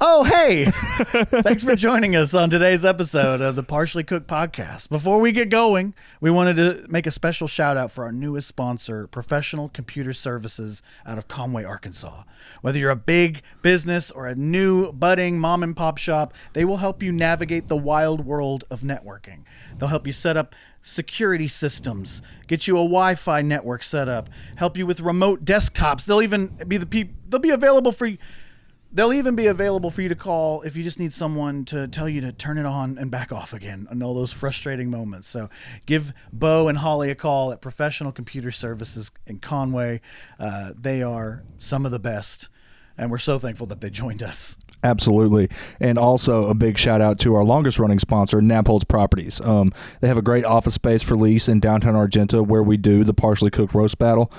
Oh, hey! Thanks for joining us on today's episode of the Partially Cooked Podcast. Before we get going, we wanted to make a special shout out for our newest sponsor, Professional Computer Services out of Conway, Arkansas. Whether you're a big business or a new budding mom and pop shop, they will help you navigate the wild world of networking. They'll help you set up security systems, get you a Wi-Fi network set up, help you with remote desktops. They'll even be available for you. They'll even be available for you to call if you just need someone to tell you to turn it on and back off again and all those frustrating moments. So give Bo and Holly a call at Professional Computer Services in Conway. They are some of the best, and we're so thankful that they joined us. Absolutely. And also a big shout out to our longest running sponsor, Napolds Properties. They have a great office space for lease in downtown Argenta where we do the Partially Cooked Roast Battle.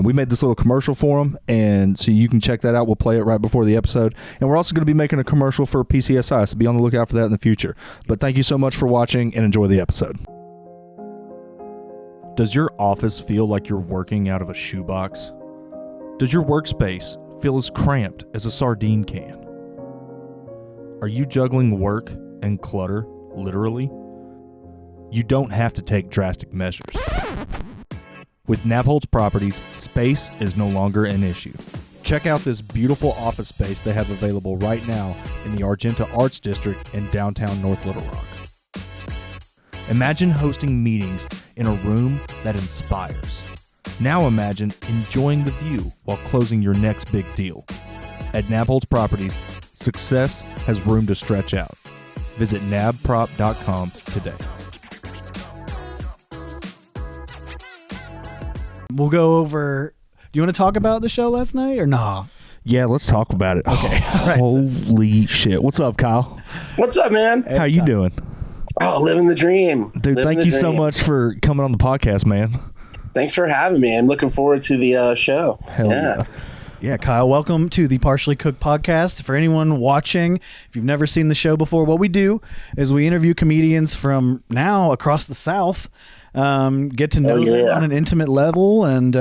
We made this little commercial for them, and so you can check that out. We'll play it right before the episode. And we're also going to be making a commercial for PCSI, so be on the lookout for that in the future. But thank you so much for watching, and enjoy the episode. Does your office feel like you're working out of a shoebox? Does your workspace feel as cramped as a sardine can? Are you juggling work and clutter, literally? You don't have to take drastic measures. With Napolds Properties, space is no longer an issue. Check out this beautiful office space they have available right now in the Argenta Arts District in downtown North Little Rock. Imagine hosting meetings in a room that inspires. Now imagine enjoying the view while closing your next big deal. At Napolds Properties, success has room to stretch out. Visit nabprop.com today. We'll go over... Do you want to talk about the show last night or nah? Yeah, let's talk about it. Okay. Right. Holy shit. What's up, Kyle? What's up, man? How you doing? Oh, living the dream. Dude, thank you so much for coming on the podcast, man. Thanks for having me. I'm looking forward to the show. Hell yeah. Yeah, Kyle, welcome to the Partially Cooked Podcast. For anyone watching, if you've never seen the show before, what we do is we interview comedians from now across the South, get to know them on an intimate level, and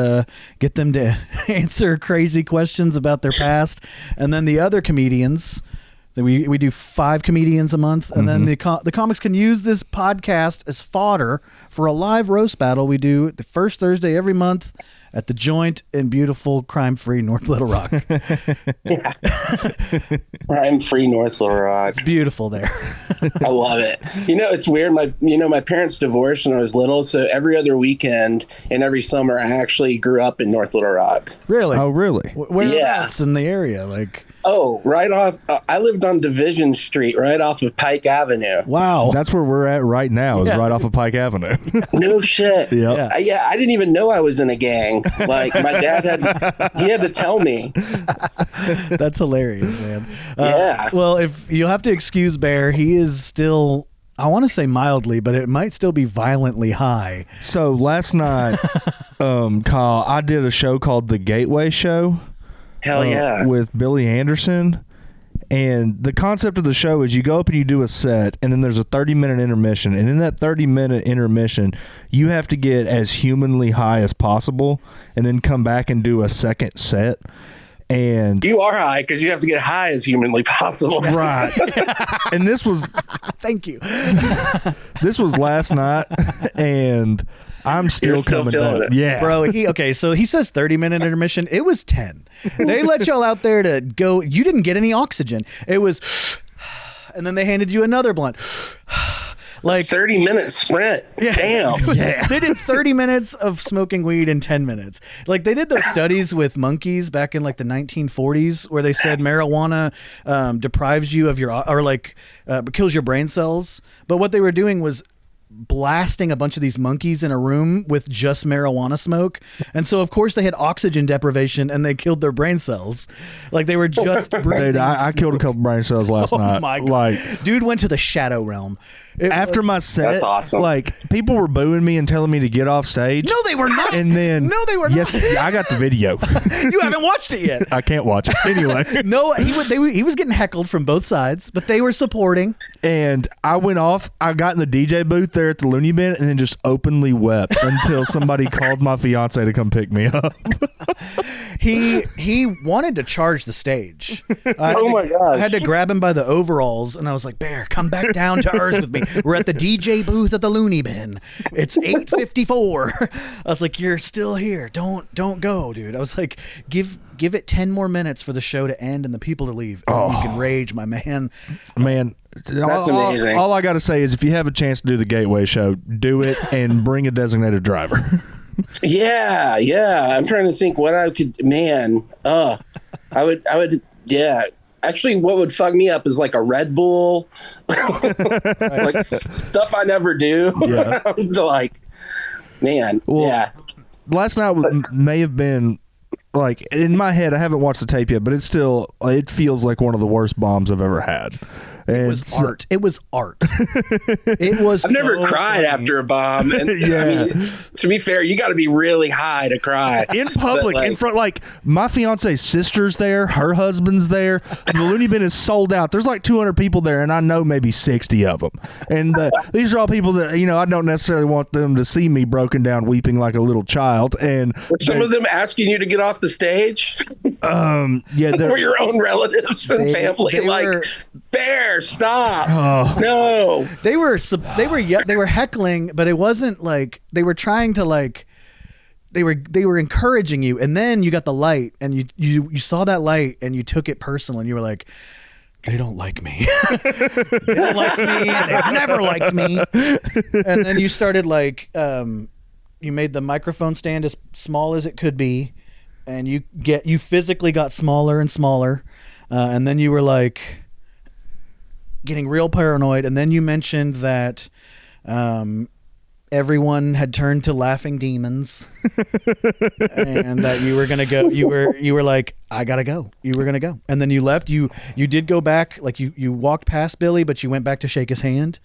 get them to answer crazy questions about their past. And then the other comedians... We do 5 comedians a month, and then the comics can use this podcast as fodder for a live roast battle we do the first Thursday every month at the Joint in beautiful crime-free North Little Rock. Crime-free North Little Rock. It's beautiful there. I love it. You know, it's weird. My parents divorced when I was little, so every other weekend and every summer I actually grew up in North Little Rock. Really? Oh, really? Whereabouts in the area? Like... Oh, right off. I lived on Division Street, right off of Pike Avenue. Wow. That's where we're at right now, is right off of Pike Avenue. No shit. Yep. I didn't even know I was in a gang. Like, my dad had to tell me. That's hilarious, man. Yeah. Well, if you'll have to excuse Bair, he is still... I want to say mildly, but it might still be violently high. So last night, Kyle, I did a show called The Gateway Show. Hell yeah. With Billy Anderson. And the concept of the show is you go up and you do a set, and then there's a 30-minute intermission. And in that 30-minute intermission, you have to get as humanly high as possible and then come back and do a second set. And you are high because you have to get high as humanly possible. Right. And this was... Thank you. This was last night, and... I'm still coming down. Yeah. Bro, so he says 30-minute intermission. It was 10. They let y'all out there to go. You didn't get any oxygen. It was, and then they handed you another blunt. Like 30-minute sprint. Yeah. Damn. They did 30 minutes of smoking weed in 10 minutes. Like they did those studies with monkeys back in like the 1940s where they said marijuana deprives you of kills your brain cells. But what they were doing was blasting a bunch of these monkeys in a room with just marijuana smoke, and so of course they had oxygen deprivation and they killed their brain cells. Like they were just breathing. Dude, I killed a couple brain cells last night. My God. Like, dude went to the shadow realm. After my set, that's awesome. Like people were booing me and telling me to get off stage. No, they were not. And then they were not. Yes, I got the video. You haven't watched it yet. I can't watch it anyway. No, he was getting heckled from both sides, but they were supporting. And I went off. I got in the DJ booth there there at the loony bin and then just openly wept until somebody called my fiance to come pick me up. He wanted to charge the stage. Oh my gosh. I had to grab him by the overalls, and I was like, Bear, come back down to earth with me. We're at the DJ booth at the loony bin. It's 8:54. I was like, you're still here. Don't go, dude. I was like, give it 10 more minutes for the show to end and the people to leave. And you can rage, my man. Man, That's amazing. All I got to say is if you have a chance to do the Gateway show, do it and bring a designated driver. Yeah. I'm trying to think what I could, man. I would, yeah. Actually, what would fuck me up is like a Red Bull, like stuff I never do. Yeah. Like, man, Well, yeah. Last night may have been, like, in my head, I haven't watched the tape yet, but it feels like one of the worst bombs I've ever had. It was art. It was art. It was. I've never so cried funny. after a bomb. And Yeah. I mean, to be fair, you got to be really high to cry. In public, But, in front, like, my fiance's sister's there, her husband's there. The loony bin is sold out. There's like 200 people there, and I know maybe 60 of them. And these are all people that, I don't necessarily want them to see me broken down, weeping like a little child. And Were some of them asking you to get off the stage? yeah, Or your own relatives and family? they Like, were- Bear, stop. Oh. No. They were heckling, but it wasn't like they were trying to like. They were encouraging you, and then you got the light, and you saw that light, and you took it personal, and you were like, they don't like me. They don't like me. They've never liked me. And then you started like, you made the microphone stand as small as it could be, and you physically got smaller and smaller, and then you were like getting real paranoid. And then you mentioned that everyone had turned to laughing demons, and that you were gonna go. You were like, I gotta go. You were gonna go, and then you left. You did go back. Like you walked past Billy, but you went back to shake his hand.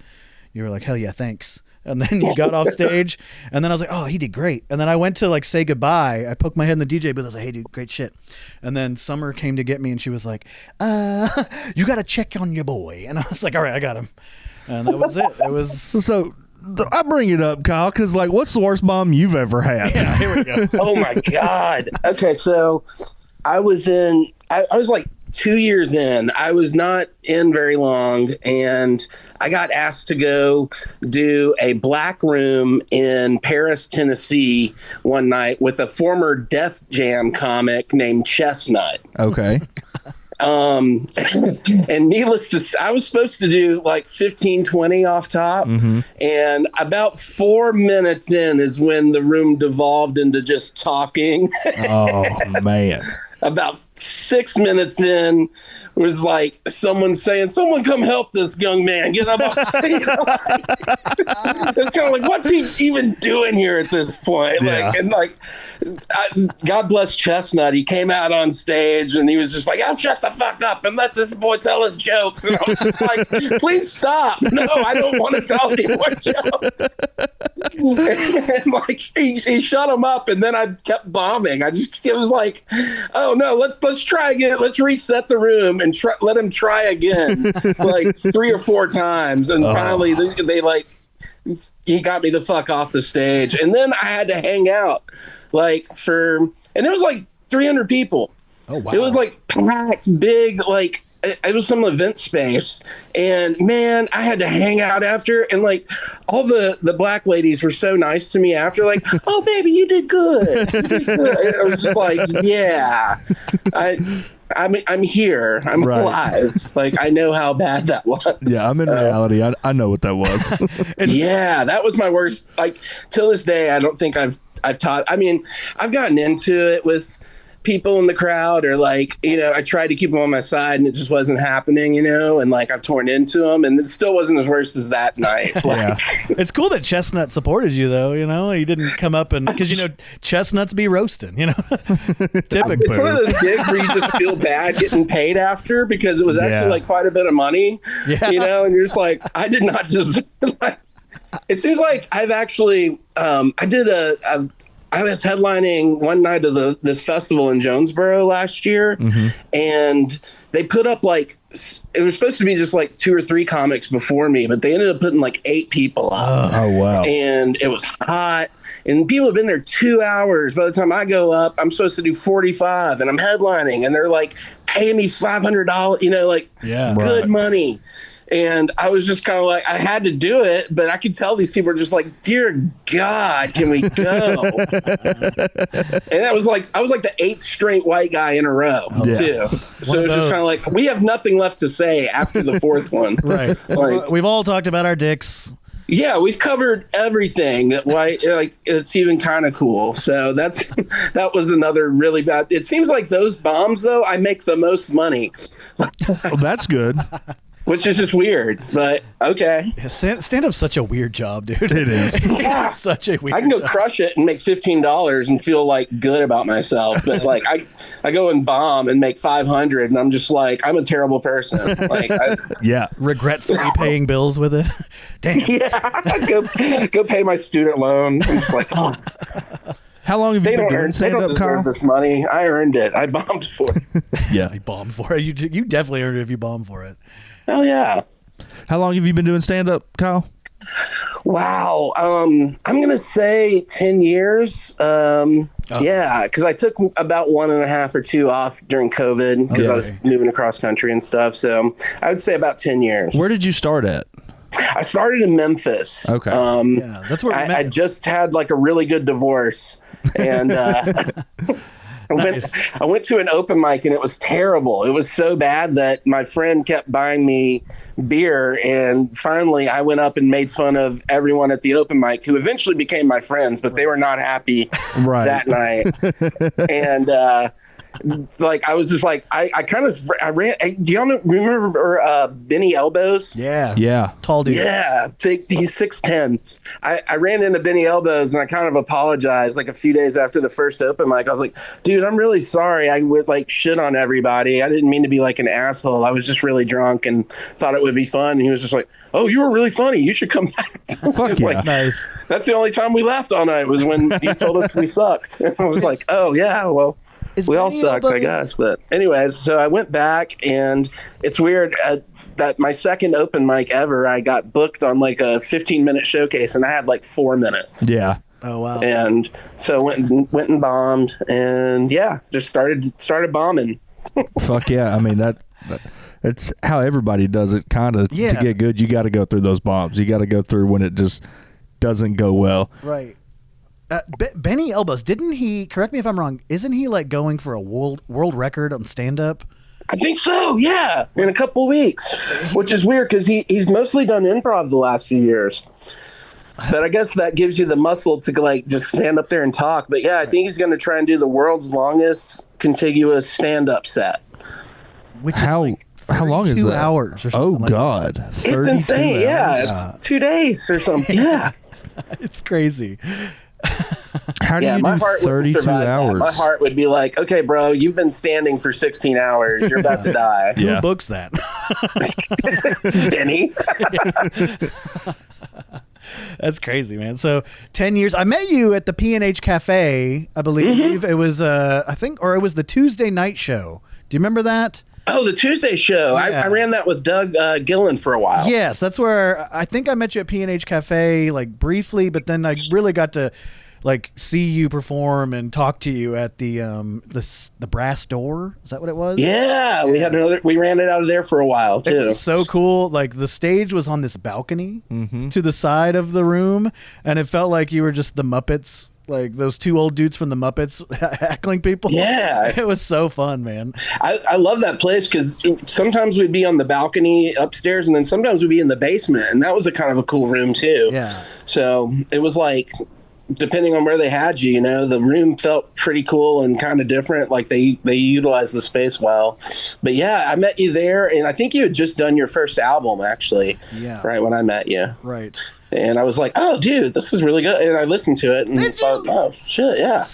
You were like, hell yeah, thanks. And then you got off stage, and then I was like, oh, he did great. And then I went to like say goodbye. I poked my head in the DJ booth. I was like, hey, dude, great shit. And then Summer came to get me, and she was like, you got to check on your boy. And I was like, all right, I got him. And that was it. It was so I bring it up, Kyle, because, like, what's the worst bomb you've ever had? yeah. Here we go. Oh my God. Okay, so I was like 2 years in. I was not in very long, and I got asked to go do a black room in Paris, Tennessee one night with a former Def Jam comic named Chestnut. Okay. And needless to say, I was supposed to do like 15, 20 off top. Mm-hmm. And about 4 minutes in is when the room devolved into just talking. Oh, man. About 6 minutes in was like someone saying, someone come help this young man get up off the stage. It's kind of like, what's he even doing here at this point? Yeah. God bless Chestnut. He came out on stage and he was just like, I'll shut the fuck up and let this boy tell his jokes. And I was just like, please stop. No, I don't want to tell any more jokes. And like he shut him up, and then I kept bombing. It was like, oh no, let's try again. Let's reset the room and let him try again, like 3 or 4 times. And finally he got me the fuck off the stage. And then I had to hang out and it was like 300 people. Oh wow. It was like packed, big, like it was some event space, and man, I had to hang out after, and like all the black ladies were so nice to me after, like, oh baby, you did good. I was just like, yeah, I'm here, I'm Right. alive. Like, I know how bad that was. Yeah, I'm in reality. I know what that was. Yeah, that was my worst. Like, till this day, I don't think I've taught. I mean, I've gotten into it with people in the crowd, or like, I tried to keep them on my side and it just wasn't happening, and like I've torn into them, and it still wasn't as worse as that night. Like, It's cool that Chestnut supported you, though. He didn't come up and because chestnuts be roasting. Typically, it's one of those gigs where you just feel bad getting paid after, because it was actually like quite a bit of money. Yeah. And you're just like, I did not just like. It seems like I've actually I was headlining one night of this festival in Jonesboro last year, Mm-hmm. and they put up like, it was supposed to be just like 2 or 3 comics before me, but they ended up putting like 8 people up. Oh, wow. And it was hot. And people have been there 2 hours. By the time I go up, I'm supposed to do 45 and I'm headlining and they're like paying me $500, you know, like good money. And I was just kind of like, I had to do it, but I could tell these people are just like, dear God, can we go? And I was like the 8th straight white guy in a row too. So it was just kind of like, we have nothing left to say after the 4th one. Right. Like, we've all talked about our dicks. yeah, we've covered everything. Why, like, it's even kind of cool. So that was another really bad. It seems like those bombs, though, I make the most money. Well, that's good. Which is just weird, but okay. Yeah, stand-up's such a weird job, dude. It is. Yeah. It's such a weird I can go job. crush it and make $15 and feel like good about myself, but like I go and bomb and make 500 and I'm just like, I'm a terrible person. Like regretfully paying bills with it. Damn. Yeah, go pay my student loan. I'm just like, oh. How long have you been doing They stand-up, don't deserve Kyle? this money. I earned it. I bombed for it. Yeah. You bombed for it. You definitely earned it if you bombed for it. Hell yeah. How long have you been doing stand-up, Kyle? Wow. I'm going to say 10 years. Yeah, because I took about 1.5 or 2 off during COVID because I was moving across country and stuff. So I would say about 10 years. Where did you start at? I started in Memphis. Okay. Yeah, that's where we met. I just had like a really good divorce. And I went to an open mic and it was terrible. It was so bad that my friend kept buying me beer. And finally I went up and made fun of everyone at the open mic who eventually became my friends, but they were not happy that night. And, like I was just like I ran. Do y'all remember Benny Elbows? Yeah. Tall dude. Yeah, he's 6'10". I ran into Benny Elbows and I kind of apologized like a few days after the first open mic. I was like, dude, I'm really sorry. I would like shit on everybody. I didn't mean to be like an asshole. I was just really drunk and thought it would be fun. And he was just like, oh, you were really funny. You should come back. Fuck yeah. Like, Nice. that's the only time we laughed all night was when he told us we sucked. And I was like, oh yeah, well. We all sucked, I guess. But anyways, so I went back, and it's weird that my second open mic ever, I got booked on like a 15-minute showcase, and I had like 4 minutes. Yeah. Oh wow. And so went and bombed, and yeah, just started bombing. Fuck yeah. I mean, that's how everybody does it, kind of. Yeah. To get good, you got to go through those bombs. You got to go through when it just doesn't go well. Right. Benny Elbows, didn't he, correct me if I'm wrong, isn't he like going for a world record on stand-up? I think so, yeah, in a couple of weeks, which is weird because he's mostly done improv the last few years. But I guess that gives you the muscle to like just stand up there and talk. But yeah, I think he's going to try and do the world's longest contiguous stand-up set. Which How long is 2 that? hours or something. Oh, God. It's insane, hours? yeah. It's 2 days or something, yeah. It's crazy. How do you my do heart wouldn't 32 survive hours? that. My heart would be like, okay, bro, you've been standing for 16 hours. You're about to die. Yeah. Who books that? Benny. That's crazy, man. So 10 years. I met you at the P&H Cafe, I believe. It was, I think, or it was the Tuesday night show. Do you remember that? Oh, the Tuesday show. Yeah. I ran that with Doug Gillen for a while. Yes, that's where I think I met you at P&H Cafe, like briefly, but then I really got to like see you perform and talk to you at the Brass Door. Is that what it was? Yeah, we ran it out of there for a while too. It was so cool. Like the stage was on this balcony to the side of the room, and it felt like you were just the Muppets. Like those 2 old dudes from the Muppets heckling people. Yeah. It was so fun, man. I love that place because sometimes we'd be on the balcony upstairs and then sometimes we'd be in the basement. And that was a kind of a cool room too. Yeah. So it was like, depending on where they had you, the room felt pretty cool and kind of different. Like they utilized the space well. But yeah, I met you there and I think you had just done your first album actually. Yeah. Right when I met you. Right. And I was like, oh, dude, this is really good. And I listened to it and thought, oh, shit, yeah.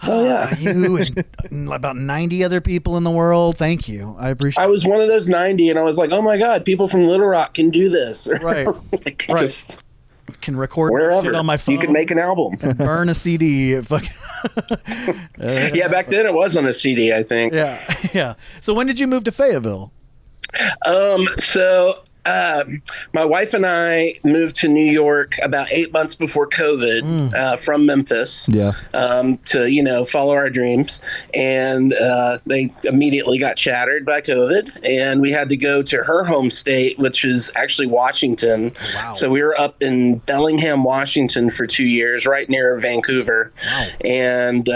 Oh, yeah. You and about 90 other people in the world. Thank you. I appreciate it. I was one of those 90, and I was like, oh, my God, people from Little Rock can do this. Right. Like, right. Just can record wherever shit on my phone. you can make an album. And burn a CD. Yeah, back then it was on a CD, I think. Yeah. So when did you move to Fayetteville? So my wife and I moved to New York about 8 months before COVID from Memphis to, follow our dreams. And they immediately got shattered by COVID. And we had to go to her home state, which is actually Washington. Wow. So we were up in Bellingham, Washington for 2 years, right near Vancouver. Wow. And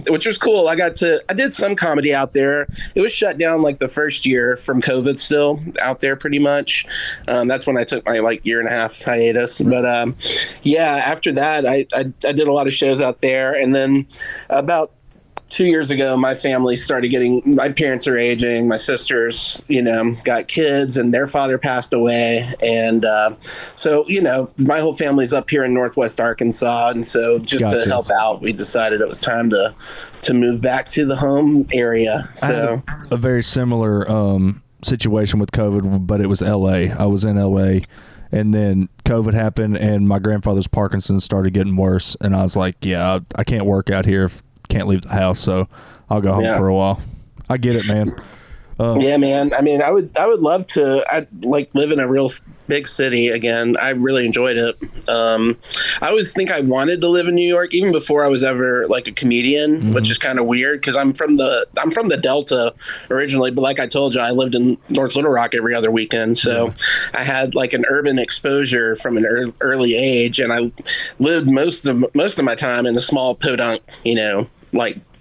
which was cool. I did some comedy out there. It was shut down like the first year from COVID still out there pretty much. That's when I took my year and a half hiatus. But after that, I did a lot of shows out there. And then about 2 years ago, my family started my parents are aging. My sisters, got kids and their father passed away. And so, my whole family's up here in Northwest Arkansas. And so just to help out, we decided it was time to move back to the home area. So I had a very similar situation with COVID, but it was LA. I was in LA, and then COVID happened, and my grandfather's Parkinson's started getting worse, and I was like, yeah, I can't work out here, can't leave the house, so I'll go home for a while. I get it, man. Yeah, man. I mean, I would love to. I'd live in a real big city again. I really enjoyed it. I always think I wanted to live in New York even before I was ever a comedian, which is kind of weird because I'm from the Delta originally, but like I told you, I lived in North Little Rock every other weekend, so I had an urban exposure from an early age, and I lived most of my time in a small podunk,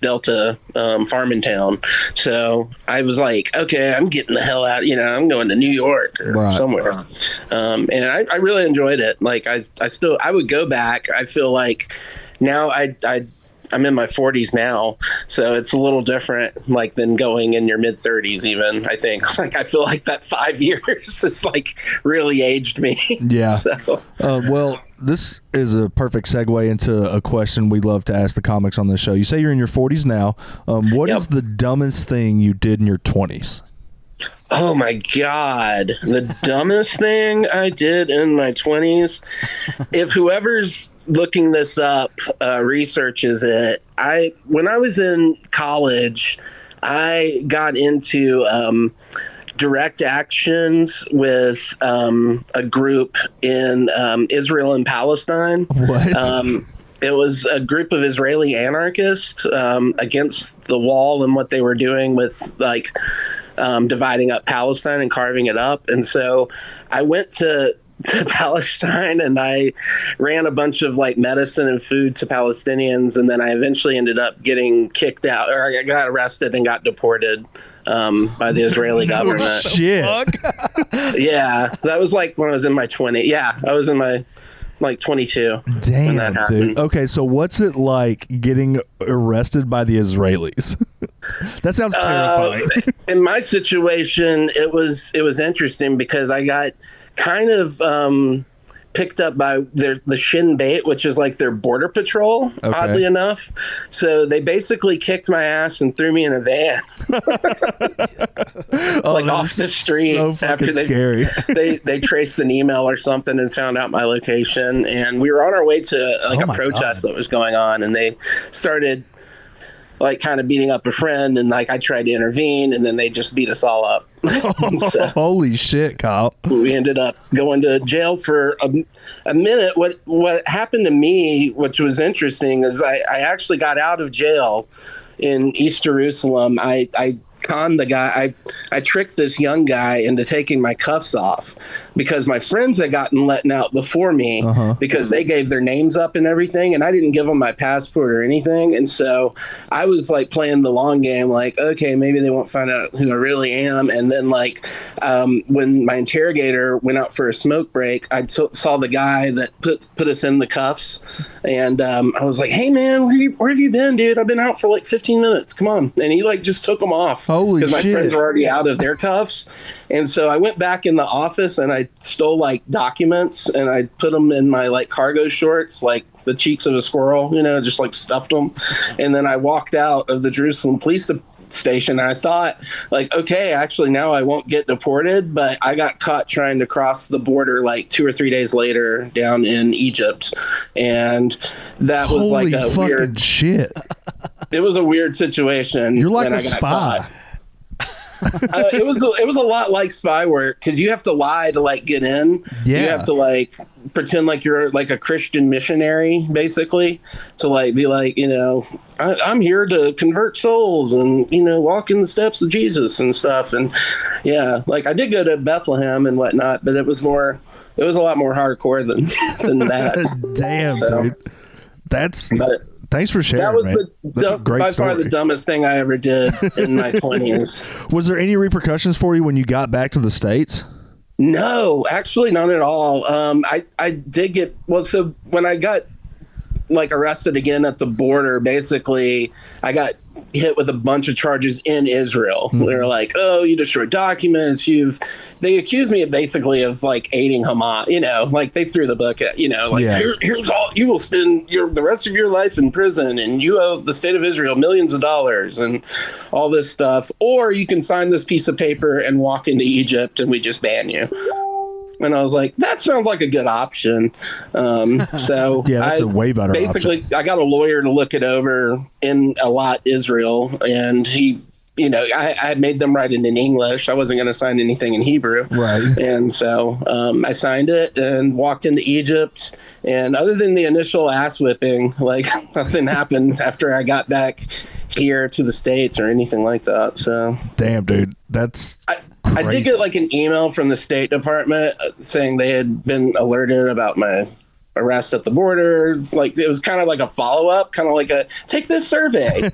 Delta farming town. So I was like, okay, I'm getting the hell out. I'm going to New York or somewhere. And I really enjoyed it. I would go back. I feel like now I'm in my 40s now, so it's a little different than going in your mid 30s even. I think I feel like that 5 years has really aged me. Yeah. So. Well, this is a perfect segue into a question we love to ask the comics on this show. You say you're in your 40s now. What is the dumbest thing you did in your 20s? Oh my God. The dumbest thing I did in my 20s. If whoever's looking this up researches it, when I was in college, I got into direct actions with a group in Israel and Palestine. What? It was a group of Israeli anarchists against the wall and what they were doing with dividing up Palestine and carving it up. And so I went to Palestine and I ran a bunch of medicine and food to Palestinians, and then I eventually ended up getting kicked out, or I got arrested and got deported by the Israeli government. Shit. Yeah, that was when I was in my 20s. Yeah, I was in my 22. Damn, when that happened. dude. Okay, so what's it like getting arrested by the Israelis? That sounds terrifying. In my situation, it was interesting because I got kind of picked up by the Shin Bet, which is their border patrol, oddly enough. So they basically kicked my ass and threw me in a van, off the street. So fucking scary. they traced an email or something and found out my location, and we were on our way to a protest that was going on, and they started kind of beating up a friend, and I tried to intervene, and then they just beat us all up. So, holy shit, Kyle. we ended up going to jail for a minute. What happened to me, which was interesting, is I actually got out of jail in East Jerusalem. I conned the guy. I tricked this young guy into taking my cuffs off because my friends had gotten let out before me because they gave their names up and everything, and I didn't give them my passport or anything. And so I was playing the long game, okay, maybe they won't find out who I really am. And then when my interrogator went out for a smoke break, I saw the guy that put us in the cuffs, and I was like, hey man, where have you been, dude? I've been out for 15 minutes. Come on. And he just took them off. Holy shit. Because my friends were already out of their cuffs. And so I went back in the office and I stole documents and I put them in my cargo shorts, the cheeks of a squirrel, just stuffed them. And then I walked out of the Jerusalem police station. And I thought, like, okay, actually now I won't get deported, but I got caught trying to cross the border like 2 or 3 days later down in Egypt. And that was Holy like a fucking weird shit. It was a weird situation. You're like when a I got spy. caught. It was a lot like spy work, because you have to lie to like get in. Yeah. You have to like pretend like you're like a Christian missionary, basically, to like be like, I'm here to convert souls and walk in the steps of Jesus and stuff. And yeah, like I did go to Bethlehem and whatnot, but it was a lot more hardcore than that. Damn, So, dude. Thanks for sharing. That was by far the dumbest thing I ever did in my 20s. Was there any repercussions for you when you got back to the States? No, actually none at all. I did get, so when I got like arrested again at the border, basically I got hit with a bunch of charges in Israel. Mm-hmm. They were like, oh, you destroyed documents. They accused me basically of like aiding Hamas, like they threw the book at, here's all, you will spend the rest of your life in prison and you owe the state of Israel millions of dollars and all this stuff. Or you can sign this piece of paper and walk into Egypt and we just ban you. And I was like, that sounds like a good option. So yeah, that's a way better basically option. I got a lawyer to look it over in Elat, Israel, and he, I had made them write it in English. I wasn't going to sign anything in Hebrew. Right. And so I signed it and walked into Egypt. And other than the initial ass whipping, like nothing happened after I got back here to the States or anything like that. So damn, dude, that's I did get like an email from the State Department saying they had been alerted about my arrest at the border. It's like it was kind of like a follow-up, kind of like a take this survey.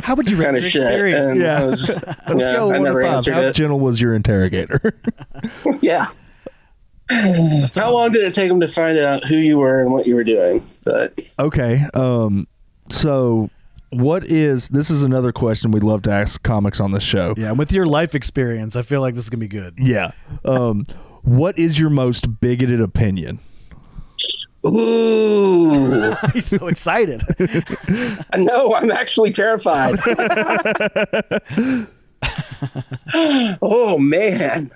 How would you rate kind your of shit? experience? And Yeah. I was just, Let's go I 1 to never 5. answered How it. gentle was your interrogator? Yeah. How long did it take them to find out who you were and what you were doing? But Okay. So this is another question we love to ask comics on this show. Yeah, with your life experience, I feel like this is gonna be good. Yeah. What is your most bigoted opinion? ooh, He's so excited. no, I'm actually terrified. Oh man,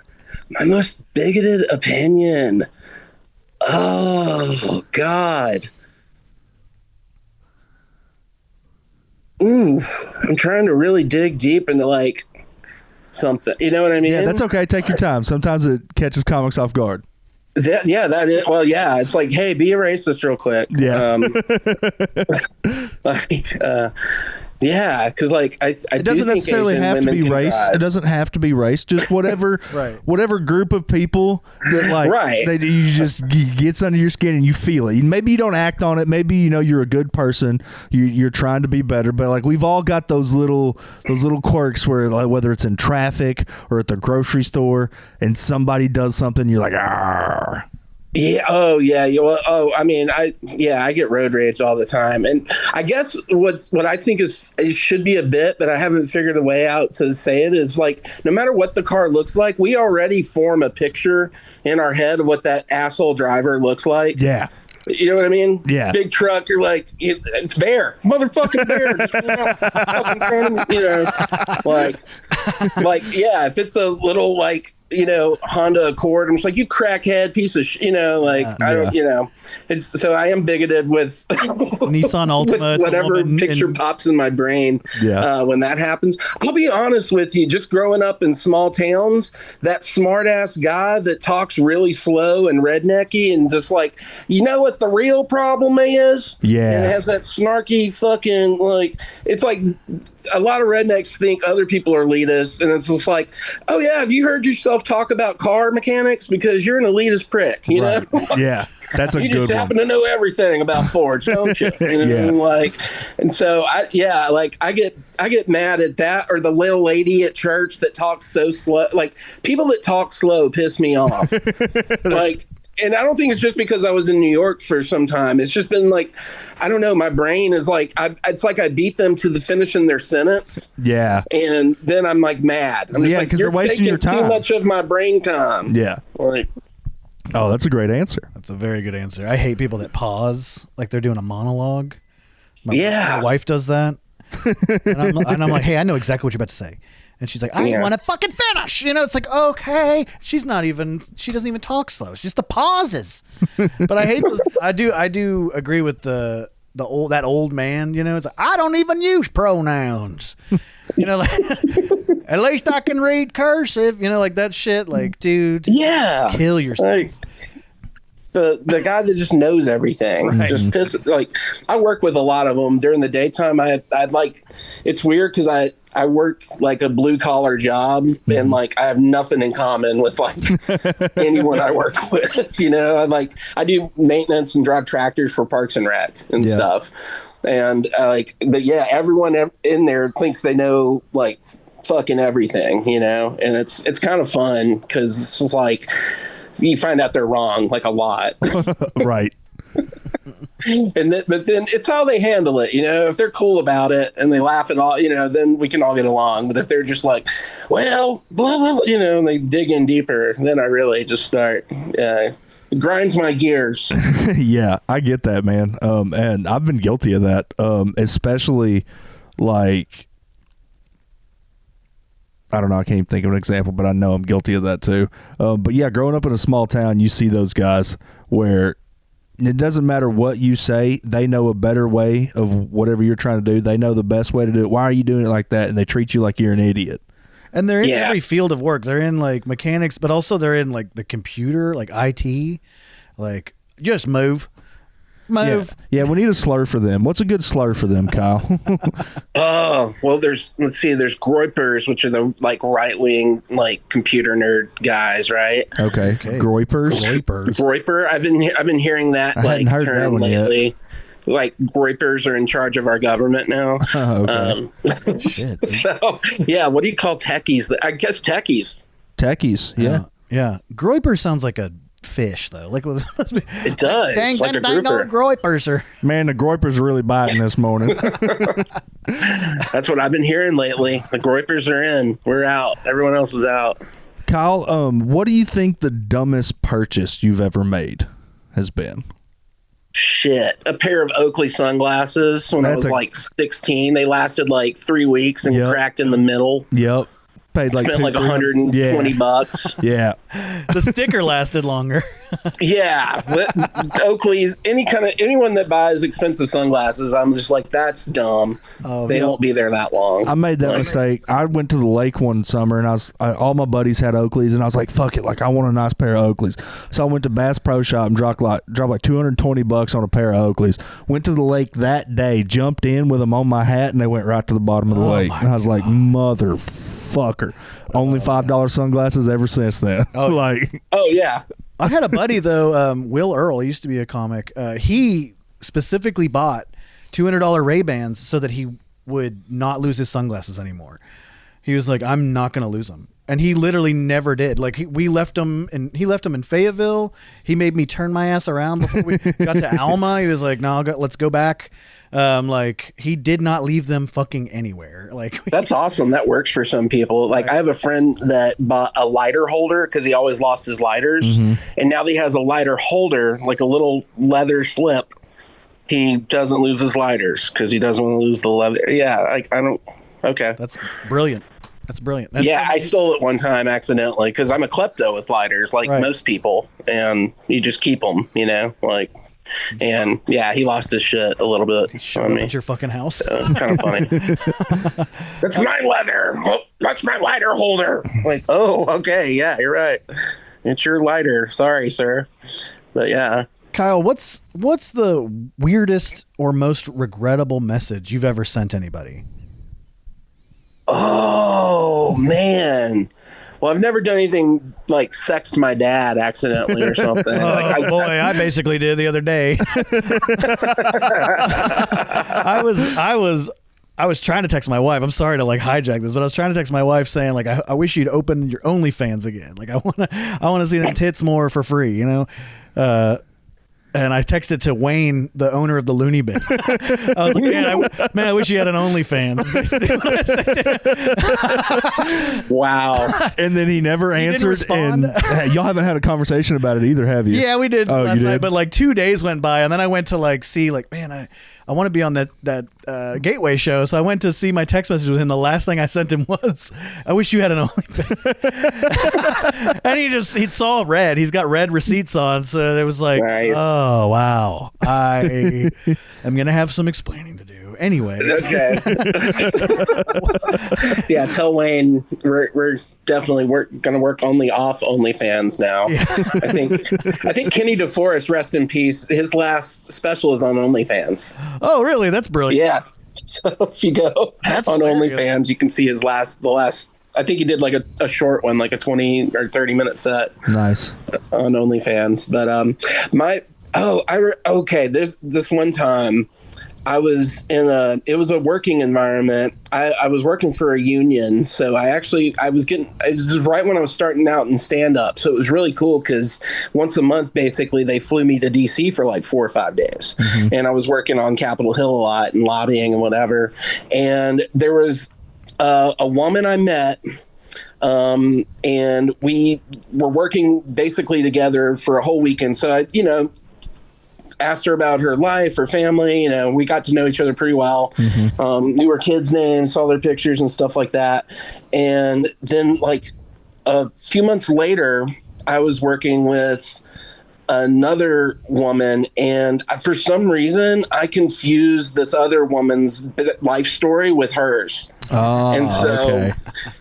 my most bigoted opinion. Oh God. Ooh, I'm trying to really dig deep into like something. You know what I mean? Yeah, that's okay. Take your time. Sometimes it catches comics off guard. That is. Well, yeah, it's like, hey, be a racist real quick. Yeah. Yeah, because like I It doesn't necessarily have to be race. It doesn't have to be race. Just whatever, Right. whatever group of people that like, Right. you just gets under your skin and you feel it. Maybe you don't act on it. Maybe you're a good person. You're trying to be better. But like we've all got those little quirks where like whether it's in traffic or at the grocery store and somebody does something, you're like, ah. Yeah. Oh, yeah. Well, I mean, I get road rage all the time, and I guess what I think it should be a bit, but I haven't figured a way out to say it is like, no matter what the car looks like, we already form a picture in our head of what that asshole driver looks like. Yeah. You know what I mean? Yeah. Big truck. You're like, it's Bair, motherfucking Bair. Just fucking front of me, like, yeah. If it's a little like, Honda Accord, I'm just like, you crackhead piece of I don't, it's so I am bigoted with Nissan Altima, with whatever picture pops in my brain. Yeah. When that happens, I'll be honest with you, just growing up in small towns, that smart ass guy that talks really slow and rednecky and just like, you know what the real problem is? Yeah. And it has that snarky fucking, like, it's like a lot of rednecks think other people are elitist, and it's just like, oh yeah, have you heard yourself talk about car mechanics? Because you're an elitist prick, you know? Yeah. That's a You good just happen to know everything about Fords, don't you? You know what I mean? Like, and so I get mad at that, or the little lady at church that talks so slow. Like, people that talk slow piss me off. Like, and I don't think it's just because I was in New York for some time. It's just been like, I don't know. My brain is like, it's like I beat them to the finishing their sentence. Yeah. And then I'm like mad. I'm just like, because they're wasting your time. Too much of my brain time. Yeah. Like, Oh, that's a great answer. That's a very good answer. I hate people that pause like they're doing a monologue. My Yeah. wife does that. And I'm like, hey, I know exactly what you're about to say. And she's like, I want to fucking finish. It's like, okay. She doesn't even talk slow. It's just the pauses. But I hate those. I do agree with that old man, it's like, I don't even use pronouns. Like, at least I can read cursive, like that shit. Like, dude, kill yourself. Like, the guy that just knows everything, just pisses. Like, I work with a lot of them during the daytime. I'd like, it's weird because I work like a blue collar job, and like I have nothing in common with like anyone I work with. I do maintenance and drive tractors for Parks and Rec and stuff, and everyone in there thinks they know like fucking everything, and it's kind of fun because it's just like you find out they're wrong like a lot. Right. But then it's how they handle it, if they're cool about it and they laugh at all, then we can all get along. But if they're just like, well, blah, blah, blah, and they dig in deeper, then I really just start, it grinds my gears. Yeah, I get that, man. And I've been guilty of that. Especially like, I don't know, I can't even think of an example, but I know I'm guilty of that too. But yeah, growing up in a small town, you see those guys where it doesn't matter what you say, they know a better way of whatever you're trying to do. They know the best way to do it. Why are you doing it like that? And they treat you like you're an idiot. And they're in every field of work. They're in like mechanics, but also they're in like the computer, like IT. Like, just move. Yeah, we need a slur for them. What's a good slur for them, Kyle? Well, there's groypers, which are the like right wing like computer nerd guys, right? Okay. Groypers. Groyper. I've been hearing that like term lately. Yet. Like groypers are in charge of our government now. Oh, okay. Shit. So yeah, what do you call techies? I guess techies. Techies. Yeah. Yeah. Groyper sounds like a fish though, like it does. Dang, like a groypers. Man, the groypers are really biting this morning. That's what I've been hearing lately. The groypers are in. We're out. Everyone else is out. Kyle, what do you think the dumbest purchase you've ever made has been? Shit, a pair of Oakley sunglasses when I was like 16. They lasted like 3 weeks and cracked in the middle. Yep. Paid like spent like $120. Yeah. The sticker lasted longer. Yeah. Oakley's, anyone that buys expensive sunglasses, I'm just like, that's dumb. They won't be there that long. I made that mistake. I went to the lake one summer and all my buddies had Oakleys and I was like, fuck it. Like, I want a nice pair of Oakleys. So I went to Bass Pro Shop and dropped like $220 on a pair of Oakleys. Went to the lake that day, jumped in with them on my hat, and they went right to the bottom of the lake. And I was like, motherfucker. Only $5 sunglasses ever since then. Oh yeah. I had a buddy though, Will Earl. He used to be a comic. He specifically bought $200 Ray-Bans so that he would not lose his sunglasses anymore. He was like, I'm not going to lose them. And he literally never did. Like he left him in Fayetteville. He made me turn my ass around before we got to Alma. He was like, no, let's go back. Like he did not leave them fucking anywhere. Like that's awesome. That works for some people. Like I have a friend that bought a lighter holder because he always lost his lighters, and now he has a lighter holder, like a little leather slip. He doesn't lose his lighters because he doesn't want to lose the leather. Yeah, I don't. Okay, that's brilliant. I stole it one time accidentally because I'm a klepto with lighters, like most people, and you just keep them, like. And yeah, he lost his shit a little bit. He showed up at your fucking house. So it's kind of funny. That's my leather. Oh, that's my lighter holder. Like, oh, okay, yeah, you're right. It's your lighter. Sorry, sir. But yeah. Kyle, what's the weirdest or most regrettable message you've ever sent anybody? Oh man. Well, I've never done anything like sext my dad accidentally or something. I basically did the other day. I was trying to text my wife. I'm sorry to like hijack this, but I was trying to text my wife saying like, I wish you'd open your OnlyFans again. Like I want to see them tits more for free, And I texted to Wayne, the owner of the Looney Bin. I was like, man, I wish you had an OnlyFans. Wow. And then he never answered. And y'all haven't had a conversation about it either, have you? Yeah, we did last you night. did? But like 2 days went by, and then I went to like see, like, man, I want to be on that Gateway show. So I went to see my text message with him. The last thing I sent him was, I wish you had an OnlyFans. And he saw red. He's got red receipts on. So it was like, Nice. oh, wow. I am going to have some explaining to do. Anyway. Okay. Yeah, tell Wayne we're definitely gonna work only off OnlyFans now. Yeah. I think Kenny DeForest, rest in peace, his last special is on OnlyFans. Oh, really? That's brilliant. Yeah. So if you go on OnlyFans, you can see the last. I think he did like a short one, like a 20 or 30-minute set. Nice. On OnlyFans, but there's this one time. I was it was a working environment. I was working for a union. So it was right when I was starting out in stand up. So it was really cool because once a month, basically, they flew me to DC for like 4 or 5 days. Mm-hmm. And I was working on Capitol Hill a lot and lobbying and whatever. And there was a woman I met. And we were working basically together for a whole weekend. So I, asked her about her life, her family. We got to know each other pretty well. Mm-hmm. Knew her kids' names, saw their pictures and stuff like that. And then, like a few months later, I was working with another woman, and for some reason, I confused this other woman's life story with hers. Oh, and so, okay.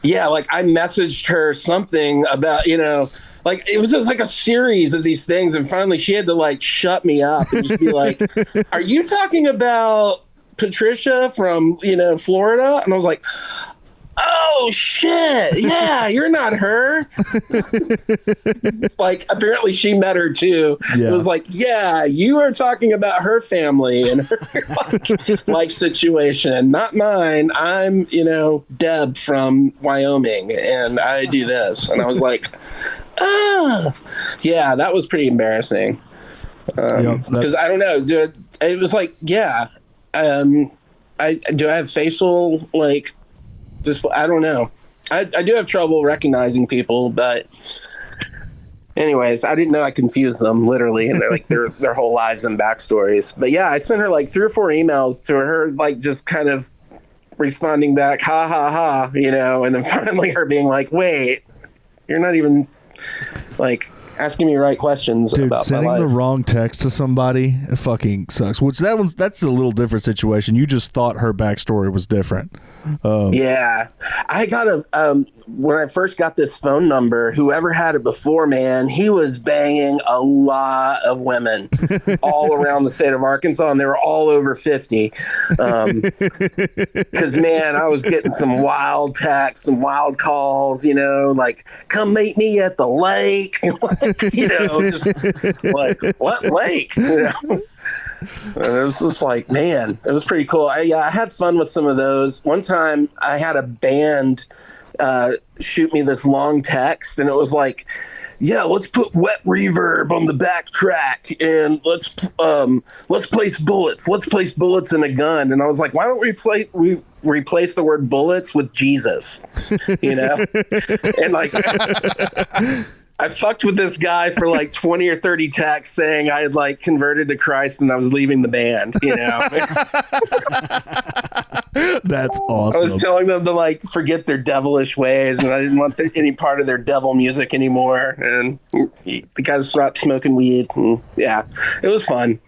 Yeah, like I messaged her something about, like it was just like a series of these things, and finally she had to like shut me up and just be like, "Are you talking about Patricia from Florida?" And I was like, "Oh shit, yeah, you're not her." Like apparently she met her too. Yeah. It was like, "Yeah, you are talking about her family and her life situation, not mine. I'm Deb from Wyoming, and I do this." And I was like, yeah, that was pretty embarrassing. Because I don't know, dude. It was like, yeah, I have facial like, just I don't know. I do have trouble recognizing people, but anyways, I didn't know I confused them literally, and their whole lives and backstories. But yeah, I sent her like 3 or 4 emails to her, like just kind of responding back, ha ha ha, and then finally her being like, "Wait, you're not even." Like asking me the right questions. Dude, about sending my life. The wrong text to somebody, it fucking sucks. Which that's a little different situation. You just thought her backstory was different. Yeah, I got when I first got this phone number, whoever had it before, man, he was banging a lot of women all around the state of Arkansas, and they were all over 50. Because, man, I was getting some wild texts, some wild calls, like, "Come meet me at the lake." Just like, "What lake?" And it was just like, man, it was pretty cool. I had fun with some of those. One time I had a band shoot me this long text, and it was like, "Yeah, let's put wet reverb on the back track, and let's place bullets. Let's place bullets in a gun." And I was like, "Why don't we replace the word bullets with Jesus?" And like I fucked with this guy for like 20 or 30 texts saying I had like converted to Christ and I was leaving the band, That's awesome. I was telling them to like forget their devilish ways, and I didn't want any part of their devil music anymore. And the guy stopped smoking weed. And yeah, it was fun.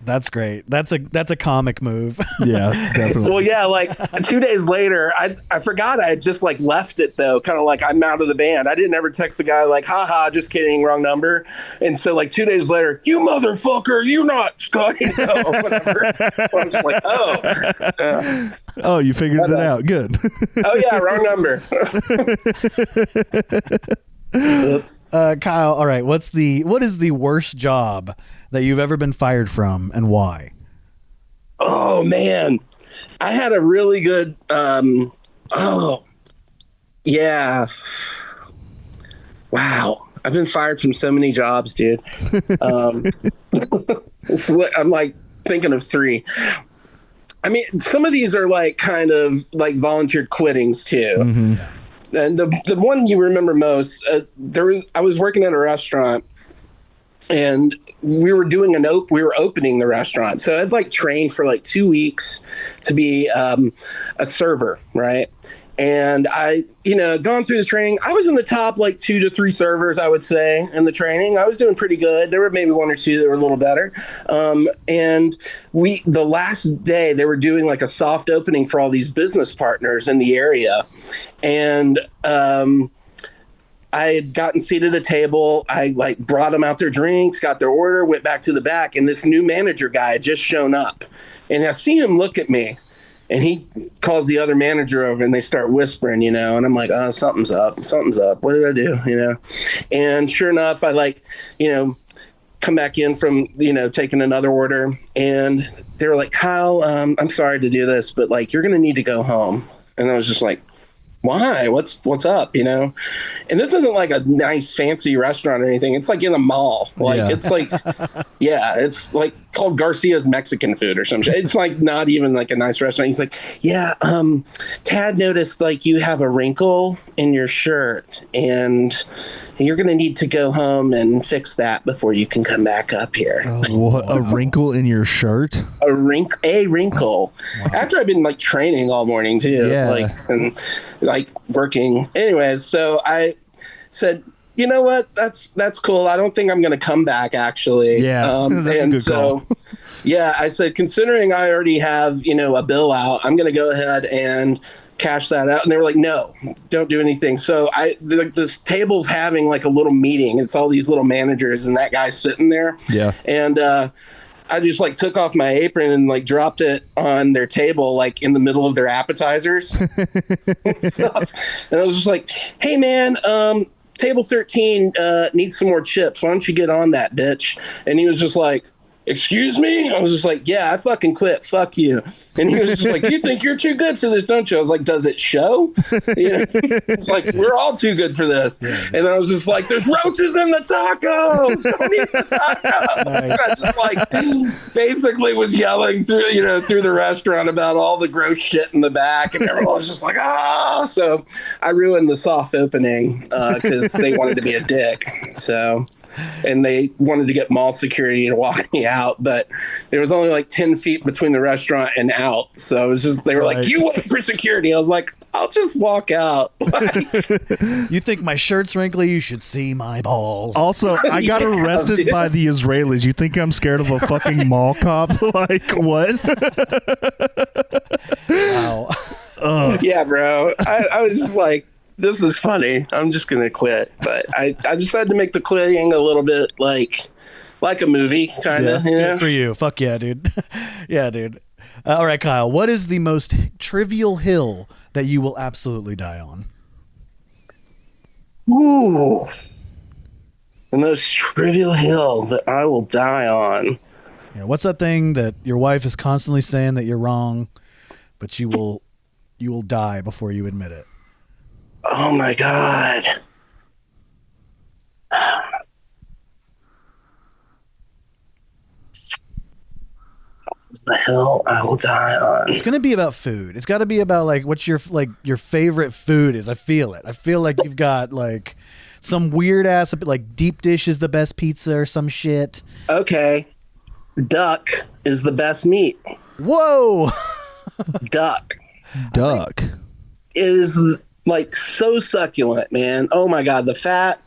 That's great. That's a comic move. Yeah, definitely. Well, yeah, like 2 days later, I forgot I had just like left it though, kind of like I'm out of the band. I didn't ever text the guy like, "Haha, just kidding, wrong number." And so like 2 days later, "You motherfucker, you not Scott," whatever. I was like, oh. Oh, you figured it out. Good. Oh yeah, wrong number. Kyle, all right. What is the worst job that you've ever been fired from, and why? Oh man, I had a really good. Yeah. Wow, I've been fired from so many jobs, dude. I'm like thinking of 3. I mean, some of these are like kind of like volunteered quittings too. Mm-hmm. And the one you remember most, I was working at a restaurant, and we were doing we were opening the restaurant. So I'd like trained for like 2 weeks to be a server, right? And I, gone through the training, I was in the top like 2 to 3 servers, I would say, in the training. I was doing pretty good. There were maybe 1 or 2 that were a little better. And the last day, they were doing like a soft opening for all these business partners in the area. And I had gotten seated at a table. I like brought them out their drinks, got their order, went back to the back. And this new manager guy had just shown up. And I seen him look at me. And he calls the other manager over and they start whispering, and I'm like, oh, something's up. What did I do? And sure enough, I come back in from, taking another order, and they were like, Kyle, I'm sorry to do this, but like, you're going to need to go home. And I was just like, why? What's up? And this isn't like a nice fancy restaurant or anything. It's like in a mall. It's like, it's like called Garcia's Mexican Food or some shit. It's like not even like a nice restaurant. He's like, Tad noticed like you have a wrinkle in your shirt and you're going to need to go home and fix that before you can come back up here. What, a wrinkle in your shirt? A wrinkle. Wow. After I've been like training all morning too, and working. Anyways, so I said, you know what? That's cool. I don't think I'm going to come back actually. Yeah, that's a good call. Yeah, I said, considering I already have, a bill out, I'm going to go ahead and cash that out. And they were like, no, don't do anything. So this table's having like a little meeting. It's all these little managers and that guy's sitting there. Yeah. And I just like took off my apron and like dropped it on their table, like in the middle of their appetizers and stuff. And I was just like, hey man, table 13 needs some more chips. Why don't you get on that, bitch? And he was just like, excuse me? I was just like, yeah, I fucking quit. Fuck you. And he was just like, you think you're too good for this, don't you? I was like, does it show? It's like, we're all too good for this. Yeah. And I was just like, there's roaches in the tacos. Don't eat the tacos. Nice. I just like basically was yelling through the restaurant about all the gross shit in the back. And everyone was just like, ah. So I ruined the soft opening because they wanted to be a dick. So... And they wanted to get mall security to walk me out, but there was only like 10 feet between the restaurant and out. So it was just, they were like, you wait for security. I was like, I'll just walk out. You think my shirt's wrinkly? You should see my balls. Also, I got arrested by the Israelis. You think I'm scared of a fucking mall cop? Like, what? Wow. Yeah, bro. I was just like, this is funny. I'm just going to quit. But I decided to make the quitting a little bit like a movie, kind of. Yeah, good for you. Fuck yeah, dude. Yeah, dude. All right, Kyle, what is the most trivial hill that you will absolutely die on? Ooh. The most trivial hill that I will die on. Yeah, what's that thing that your wife is constantly saying that you're wrong, but you will die before you admit it? Oh my God. The hell I will die on. It's gonna be about food. It's got to be about like what your favorite food is. I feel it. I feel like you've got like some weird ass like deep dish is the best pizza or some shit. Okay, duck is the best meat. Whoa. Duck is like so succulent, man. Oh my God, the fat.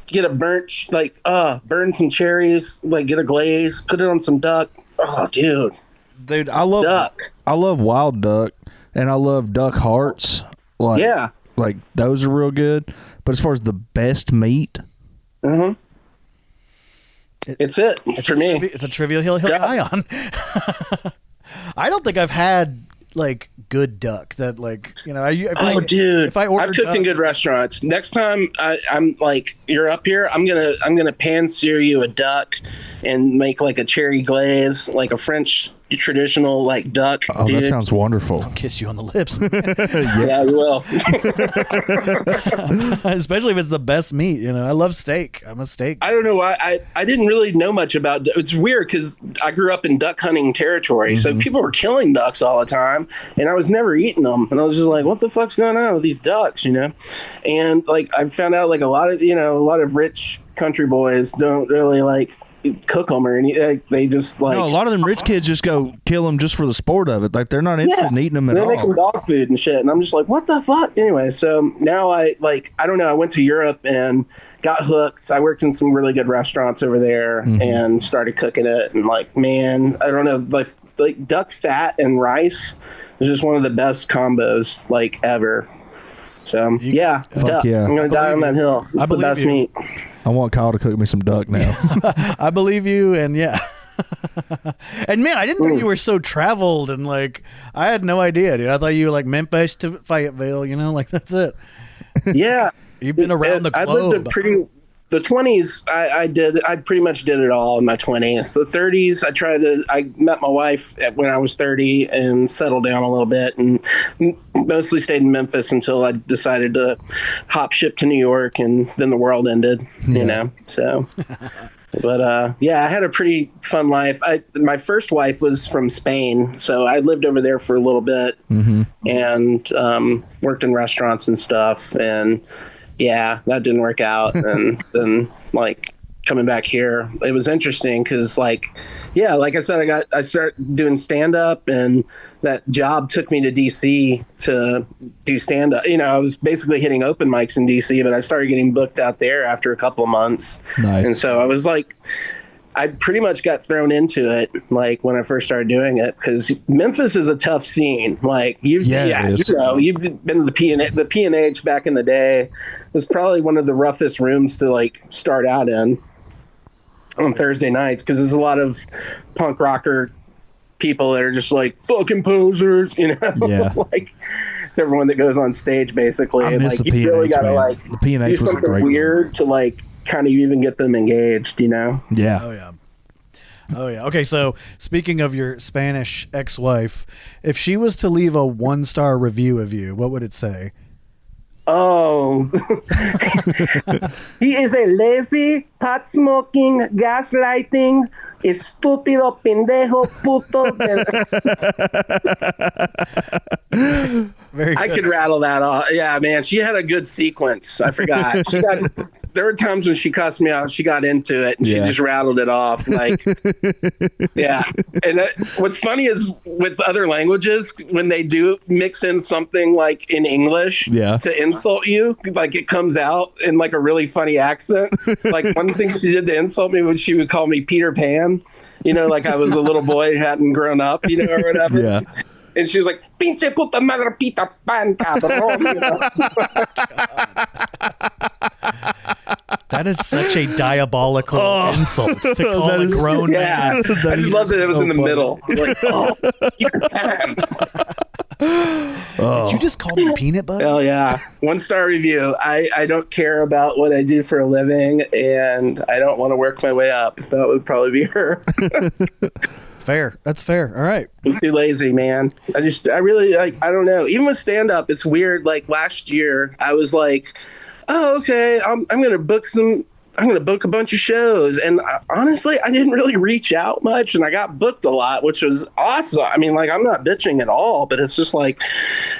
Get a burn some cherries, like get a glaze, put it on some duck. Oh, dude, I love duck. I love wild duck, and I love duck hearts. Like those are real good. But as far as the best meat, it's for me. It's a trivial hill high on. I don't think I've had like good duck that like dude, if I order, I've cooked in good restaurants. Next time I'm like you're up here, I'm gonna pan sear you a duck and make like a cherry glaze, like a French traditional like duck. Oh, dude. That sounds wonderful. I'll kiss you on the lips. Yeah, you will. Especially if it's the best meat. I love steak. I'm a steak. I don't know why I didn't really know much about. It's weird because I grew up in duck hunting territory, so people were killing ducks all the time, and I was never eating them, and I was just like, what the fuck's going on with these ducks, And like I found out like a lot of rich country boys don't really like cook them or anything. They just like No, a lot of them rich kids just go kill them just for the sport of it. Like they're not interested in eating them at they all. make them dog food and shit. And I'm just like, what the fuck? Anyway, so now I don't know. I went to Europe and got hooked. I worked in some really good restaurants over there and started cooking it. And like, man, I don't know, like duck fat and rice is just one of the best combos like ever. So yeah, duck. yeah. I'm gonna die on that hill. It's the best meat. I want Kyle to cook me some duck now. I believe you, and yeah. And man, I didn't know you were so traveled, and like I had no idea, dude. I thought you were like Memphis to Fayetteville, like that's it. Yeah. You've been around the globe. I lived the 20s, I pretty much did it all in my 20s. The 30s, I met my wife when I was 30 and settled down a little bit and mostly stayed in Memphis until I decided to hop ship to New York, and then the world ended, so. But yeah, I had a pretty fun life. My first wife was from Spain, so I lived over there for a little bit and worked in restaurants and stuff, and yeah, that didn't work out. And then like coming back here, it was interesting because like I said, I started doing stand up, and that job took me to DC to do stand up. I was basically hitting open mics in DC, but I started getting booked out there after a couple of months. Nice. And so I was like, I pretty much got thrown into it like when I first started doing it, because Memphis is a tough scene. Like you've been to the P&H back in the day. It was probably one of the roughest rooms to like start out in on Thursday nights, because there's a lot of punk rocker people that are just like fucking posers, Yeah. like everyone that goes on stage basically. I miss like the you really P&H, gotta man. like The P&H do was a something great weird to like kind of even get them engaged, Yeah. Oh yeah. Okay, so speaking of your Spanish ex-wife, if she was to leave a 1-star review of you, what would it say? Oh, he is a lazy, pot-smoking, gaslighting, estúpido, pendejo, puto. Very good. I could rattle that off. Yeah, man, she had a good sequence. I forgot. There were times when she cussed me out. She got into it, and she just rattled it off. Like, yeah. And what's funny is with other languages, when they do mix in something like in English to insult you, like it comes out in like a really funny accent. Like one thing she did to insult me was she would call me Peter Pan, like I was a little boy who hadn't grown up, or whatever. Yeah. And she was like, pinche puta madre Peter Pan, cabrón. That is such a diabolical insult to call a grown man. I just love that it was in the middle. Like, Peter Pan. Did you just call me peanut butter? Hell yeah. 1-star review. I don't care about what I do for a living, and I don't want to work my way up. That would probably be her. Fair. That's fair. All right. I'm too lazy, man. I really like, I don't know. Even with stand up, it's weird. Like last year, I was like, oh, okay, I'm going to book a bunch of shows. And honestly, I didn't really reach out much, and I got booked a lot, which was awesome. I mean, like, I'm not bitching at all, but it's just like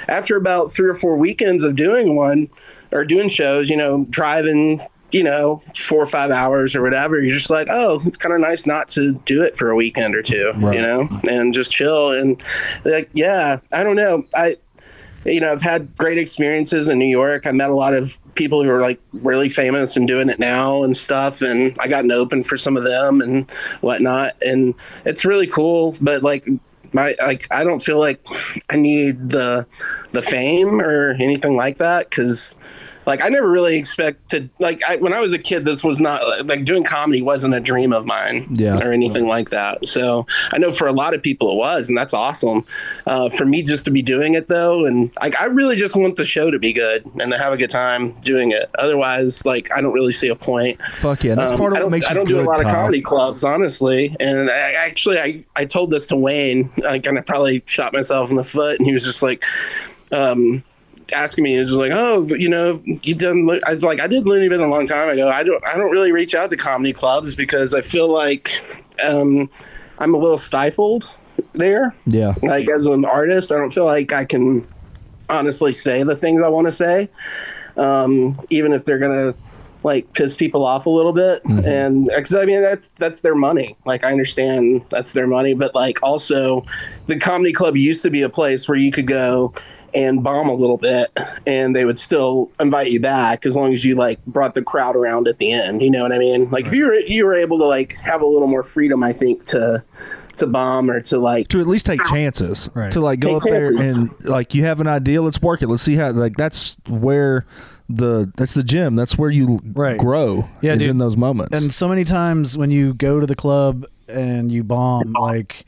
after about 3 or 4 weekends of doing shows, driving, 4 or 5 hours or whatever, you're just like, oh, it's kind of nice not to do it for a weekend or two, and just chill. And like, yeah, I don't know. I've had great experiences in New York. I met a lot of people who are like really famous and doing it now and stuff. And I got an open for some of them and whatnot. And it's really cool. But like, I don't feel like I need the fame or anything like that, because like I never really expected, like when I was a kid, this was not like doing comedy wasn't a dream of mine or anything like that. So I know for a lot of people it was, and that's awesome. For me just to be doing it though, and I really just want the show to be good and to have a good time doing it. Otherwise, like I don't really see a point. Fuck yeah, that's part of what makes you I don't good, do a lot Kyle. of comedy clubs, honestly. And I told this to Wayne, like, and I probably shot myself in the foot, and he was just like, asking me, is just like, oh, you done. I was like, I did Looney Bin a long time ago. I don't really reach out to comedy clubs because I feel like I'm a little stifled there. Yeah. Like as an artist, I don't feel like I can honestly say the things I want to say, even if they're gonna like piss people off a little bit. And because I mean that's their money. Like I understand that's their money, but like also the comedy club used to be a place where you could go and bomb a little bit and they would still invite you back as long as you like brought the crowd around at the end. You know what I mean? Like if you were able to like have a little more freedom, I think, to bomb or to like to at least take chances, right. To like go up there chances. and like you have an idea, let's work it, let's see how, like that's where that's the gym, that's where you grow, yeah, is dude. in those moments. And so many times when you go to the club and you bomb, like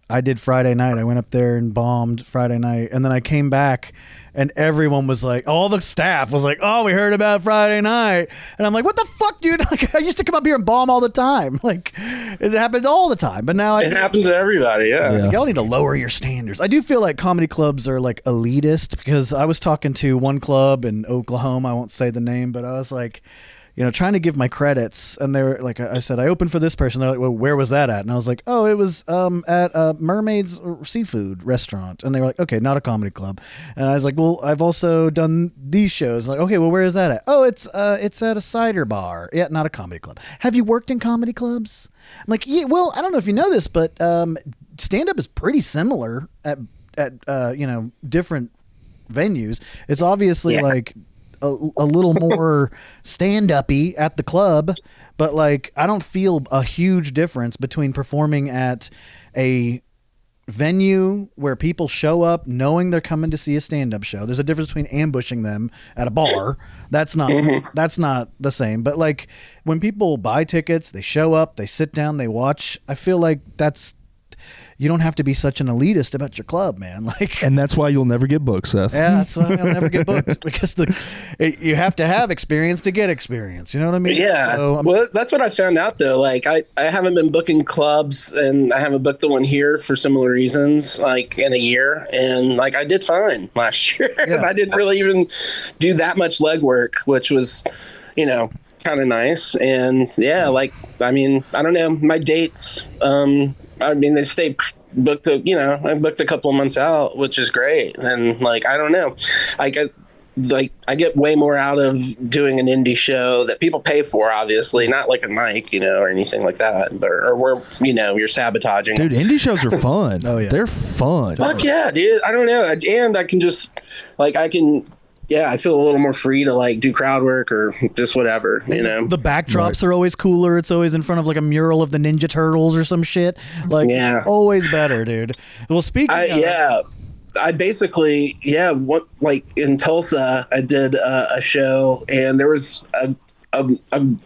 I did Friday night, I went up there and bombed Friday night, and then I came back and everyone was like, all the staff was like, oh, we heard about Friday night. And I'm like, what the fuck, dude? Like, I used to come up here and bomb all the time. Like, it happens all the time. But now it happens to everybody. Yeah. Y'all need to lower your standards. I do feel like comedy clubs are like elitist, because I was talking to one club in Oklahoma. I won't say the name, but I was like, trying to give my credits, and they were like, I said, I opened for this person. They're like, well, where was that at? And I was like, oh, it was at Mermaid's Seafood Restaurant. And they were like, okay, not a comedy club. And I was like, well, I've also done these shows. Like, okay, well, where is that at? Oh, it's at a cider bar. Yeah, not a comedy club. Have you worked in comedy clubs? I'm like, yeah, well, I don't know if you know this, but stand-up is pretty similar at different venues. It's obviously like a little more stand-up-y at the club, but like I don't feel a huge difference between performing at a venue where people show up knowing they're coming to see a stand-up show. There's a difference between ambushing them at a bar. That's not the same. But like when people buy tickets, they show up, they sit down, they watch. I feel like you don't have to be such an elitist about your club, man. Like, and that's why you'll never get booked, Seth. Yeah, that's why I'll never get booked, because you have to have experience to get experience. You know what I mean? Yeah. So well, that's what I found out though. Like I haven't been booking clubs, and I haven't booked the one here for similar reasons, like in a year. And like I did fine last year. Yeah. I didn't really even do that much legwork, which was, kind of nice. And yeah, like, I mean, I don't know, my dates, they stay booked. I booked a couple of months out, which is great. And like, I don't know, I get way more out of doing an indie show that people pay for, obviously, not like a mic, or anything like that, or where, you're sabotaging. Dude, indie shows are fun. Oh yeah, they're fun. Fuck yeah, dude. I don't know. And I can just I feel a little more free to like do crowd work or just whatever, The backdrops are always cooler. It's always in front of like a mural of the Ninja Turtles or some shit. Like, it's always better, dude. Well, speaking of... I basically, like in Tulsa, I did a show, and there was a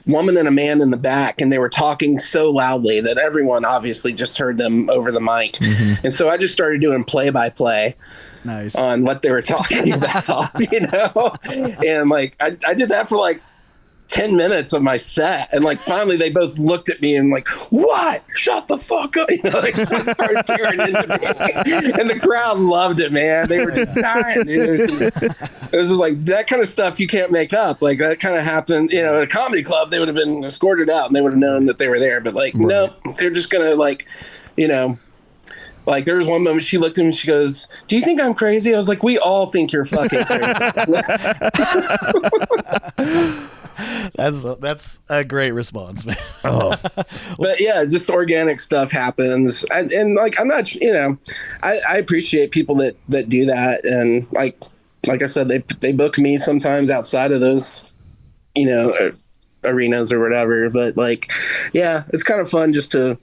woman and a man in the back, and they were talking so loudly that everyone obviously just heard them over the mic. Mm-hmm. And so I just started doing play-by-play. Nice. On what they were talking about, and like I did that for like 10 minutes of my set, and like finally they both looked at me and like, what? Shut the fuck up, like started tearing into me, and the crowd loved it, man. They were just dying, dude. It was just like that kind of stuff you can't make up. Like that kind of happened, at a comedy club. They would have been escorted out and they would have known that they were there, but like no, they're just gonna like, like there was one moment she looked at me and she goes, do you think I'm crazy? I was like, we all think you're fucking crazy. That's a great response, man. Oh. But yeah, just organic stuff happens. And like, I'm not, I appreciate people that do that. And like I said, they book me sometimes outside of those, arenas or whatever. But like, yeah, it's kind of fun just to,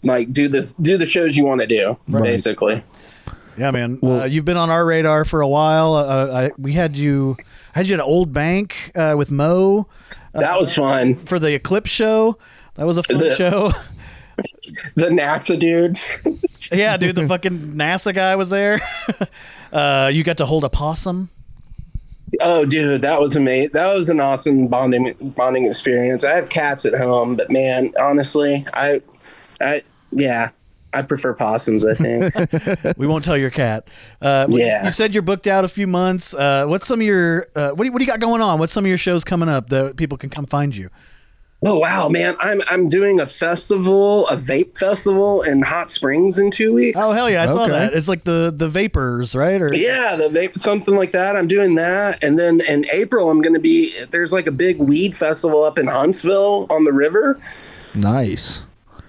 like do the shows you want to do, basically. Yeah, man. Well, you've been on our radar for a while. We had you at Old Bank with Mo. That was fun for the Eclipse show. That was a fun show. The NASA dude. Yeah, dude. The fucking NASA guy was there. You got to hold a possum. Oh, dude, that was amazing. That was an awesome bonding experience. I have cats at home, but man, honestly, I prefer possums, I think. We won't tell your cat. You said you're booked out a few months. What's some of your what do you got going on? What's some of your shows coming up that people can come find you? Oh wow, man! I'm doing a vape festival in Hot Springs in 2 weeks. Oh hell yeah, I saw Okay. that. It's like the vapors, right? Or Yeah, the vape, something like that. I'm doing that, and then in April I'm going to be there's like a big weed festival up in Huntsville on the river, Nice.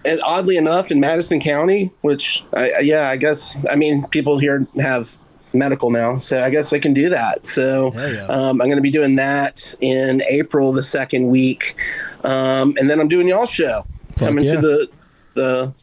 and oddly enough in Madison County, which I guess people here have medical now, so I guess they can do that. So Yeah. I'm going to be doing that in April, the second week, and then I'm doing y'all's show coming to the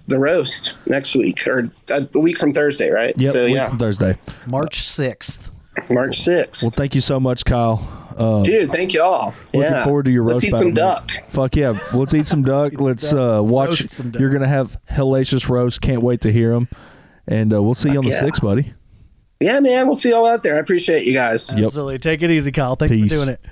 roast next week, or a week from Thursday, right? Yep, So week from Thursday. March 6th. March 6th. Well, thank you so much, Kyle. Dude, thank y'all. Looking forward to your roast Let's eat battle, some man. duck. Fuck yeah. Let's eat some duck. Let's watch. roast some duck. You're going to have hellacious roast. Can't wait to hear them. And we'll see you on the yeah. 6th, buddy. Yeah, man. We'll see y'all out there. I appreciate you guys. Yep. Absolutely. Take it easy, Kyle. Thanks Peace. for doing it.